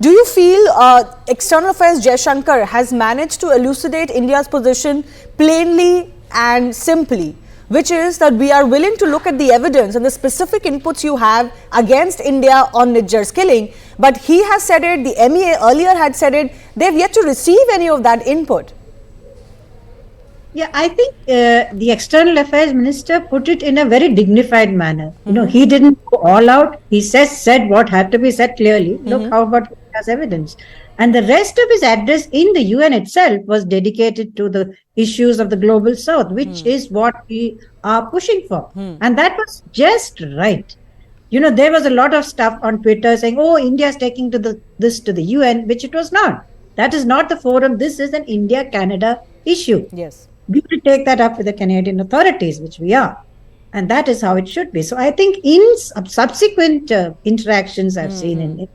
Do you feel External Affairs Jaishankar has managed to elucidate India's position plainly and simply, which is that we are willing to look at the evidence and the specific inputs you have against India on Nijjar's killing, but he has said it, the MEA earlier had said it, they've yet to receive any of that input? Yeah, I think the External Affairs Minister put it in a very dignified manner. He didn't go all out. He said what had to be said clearly. Look, how about India's evidence? And the rest of his address in the UN itself was dedicated to the issues of the global south, which is what we are pushing for. And that was just right. There was a lot of stuff on Twitter saying, oh, India is taking this to the UN, which it was not. That is not the forum. This is an India-Canada issue. Yes. We will take that up with the Canadian authorities, which we are. And that is how it should be. So I think in subsequent interactions I've seen in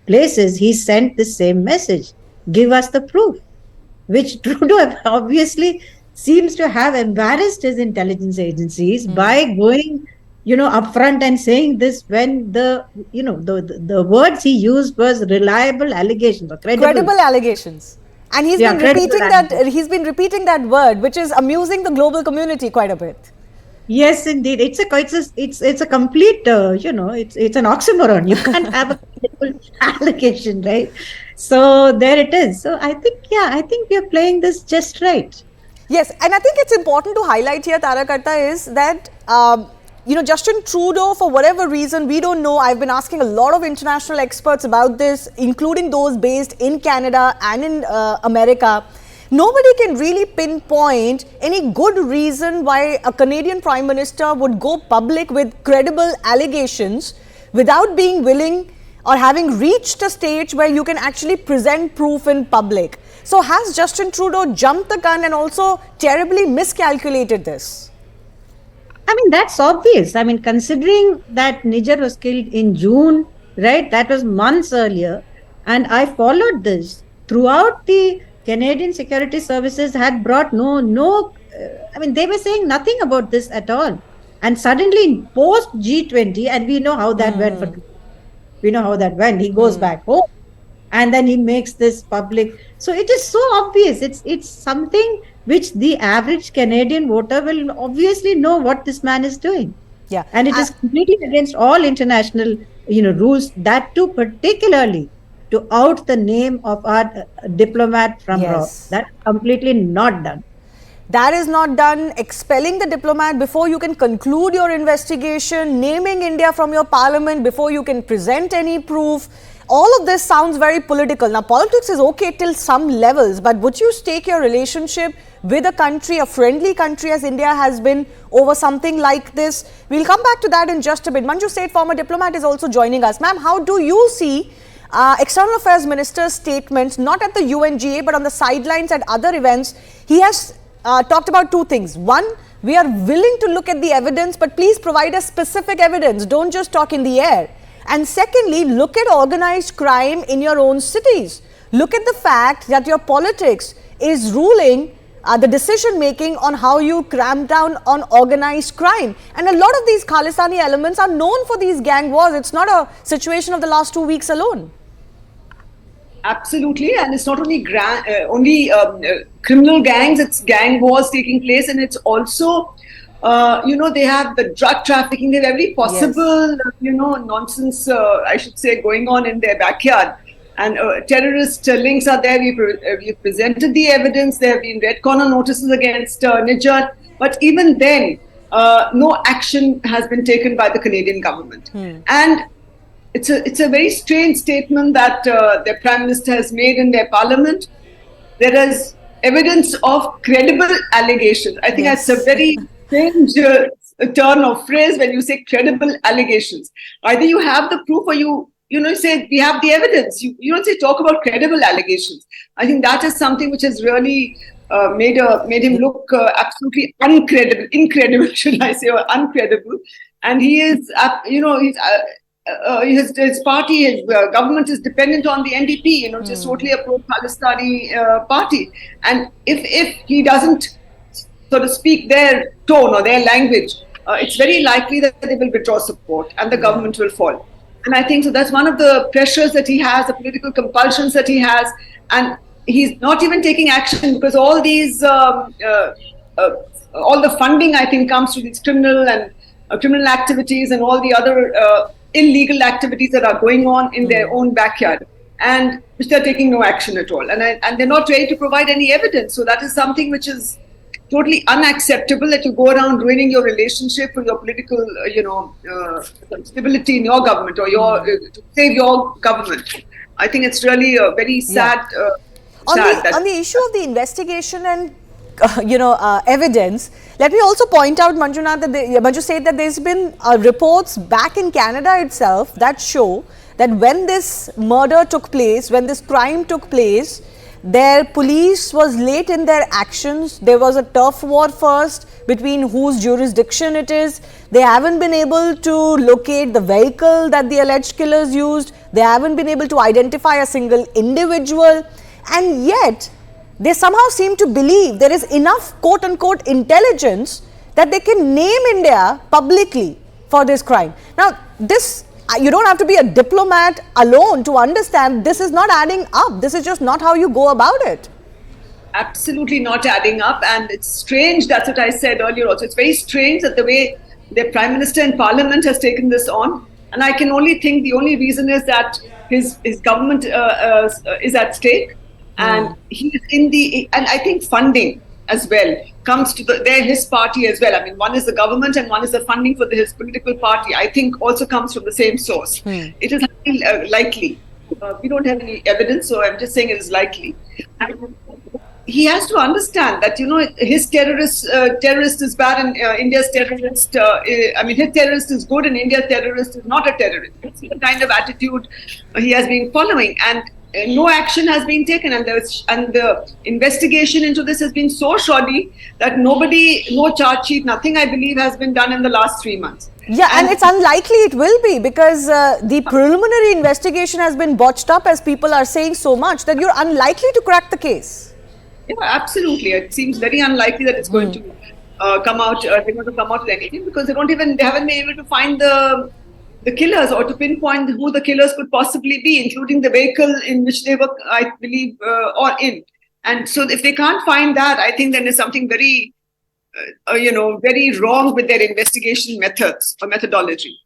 places, he sent the same message. Give us the proof. Which Trudeau obviously seems to have embarrassed his intelligence agencies by going, upfront and saying this when the words he used was reliable allegations or credible allegations. And he's been repeating that word, which is amusing the global community quite a bit. Yes, indeed. It's a complete, it's an oxymoron. You can't have a credible allegation, right? So there it is. So I think we are playing this just right. Yes, and I think it's important to highlight here, Tarakata, is that Justin Trudeau, for whatever reason, we don't know. I've been asking a lot of international experts about this, including those based in Canada and in America. Nobody can really pinpoint any good reason why a Canadian Prime Minister would go public with credible allegations without being willing or having reached a stage where you can actually present proof in public. So has Justin Trudeau jumped the gun and also terribly miscalculated this? I mean, that's obvious. I mean, considering that Nijjar was killed in June, right? That was months earlier. And I followed this throughout. The Canadian Security Services had brought they were saying nothing about this at all. And suddenly in post G20, and we know how that went. We know how that went. He goes back home and then he makes this public. So it is so obvious. It's something which the average Canadian voter will obviously know what this man is doing. Yeah. And it is completely against all international, rules, that too particularly to out the name of our diplomat from Raw. That's completely not done. That is not done. Expelling the diplomat before you can conclude your investigation, naming India from your parliament before you can present any proof. All of this sounds very political. Now, politics is okay till some levels, but would you stake your relationship with a country, a friendly country as India has been, over something like this? We'll come back to that in just a bit. Manju Seth, former diplomat, is also joining us. Ma'am, how do you see External Affairs Minister's statements, not at the UNGA, but on the sidelines at other events? He has talked about two things. One, we are willing to look at the evidence, but please provide us specific evidence. Don't just talk in the air. And secondly, look at organized crime in your own cities. Look at the fact that your politics is ruling the decision making on how you cramp down on organized crime. And a lot of these Khalistani elements are known for these gang wars. It's not a situation of the last 2 weeks alone. Absolutely, and it's not only criminal gangs, it's gang wars taking place, and it's also they have the drug trafficking, they have every possible, nonsense, I should say, going on in their backyard. And terrorist links are there. We've presented the evidence. There have been red corner notices against Nijjar. But even then, no action has been taken by the Canadian government. And it's a very strange statement that their Prime Minister has made in their parliament. There is evidence of credible allegations. I think that's a very strange turn of phrase when you say credible allegations. Either you have the proof or you say we have the evidence. You don't say talk about credible allegations. I think that is something which has really made him look absolutely incredible, should I say, or uncredible. And he is, his party, his government is dependent on the NDP, which is totally a pro-Palestini party. And if he doesn't, so to speak, their tone or their language, it's very likely that they will withdraw support and the government will fall. And I think so that's one of the pressures that he has, the political compulsions that he has, and he's not even taking action because all these, uh, all the funding I think comes to these criminal activities and all the other illegal activities that are going on in their own backyard, and which they're taking no action at all, and they're not ready to provide any evidence. So that is something which is totally unacceptable, that you go around ruining your relationship for your political, stability in your government or to save your government. I think it's really a very sad. On the issue of the investigation and evidence, let me also point out, Manjunath, that Manju said that there's been reports back in Canada itself that show that when this murder took place, when this crime took place, their police was late in their actions. There was a turf war first between whose jurisdiction it is. They haven't been able to locate the vehicle that the alleged killers used. They haven't been able to identify a single individual. And yet, they somehow seem to believe there is enough quote-unquote intelligence that they can name India publicly for this crime. Now, this, you don't have to be a diplomat alone to understand this is not adding up. This is just not how you go about it. Absolutely not adding up, and it's strange. That's what I said earlier also. It's very strange that the way the Prime Minister and Parliament has taken this on, and I can only think the only reason is that his government is at stake, and he is in the, and I think funding as well comes to his party as well. I mean, one is the government and one is the funding for his political party. I think also comes from the same source. It is highly likely. We don't have any evidence, so I'm just saying it is likely. And he has to understand that, his terrorist is bad and India's terrorist, his terrorist is good and India's terrorist is not a terrorist. It's the kind of attitude he has been following, and no action has been taken, and the investigation into this has been so shoddy that no charge sheet, nothing I believe has been done in the last 3 months. Yeah, and it's unlikely it will be, because the preliminary investigation has been botched up, as people are saying so much, that you're unlikely to crack the case. Yeah, absolutely. It seems very unlikely that it's going to come out. They're going to come out with anything because they haven't been able to find the killers or to pinpoint who the killers could possibly be, including the vehicle in which they were, I believe, or in. And so, if they can't find that, I think then there's something very, very wrong with their investigation methods or methodology.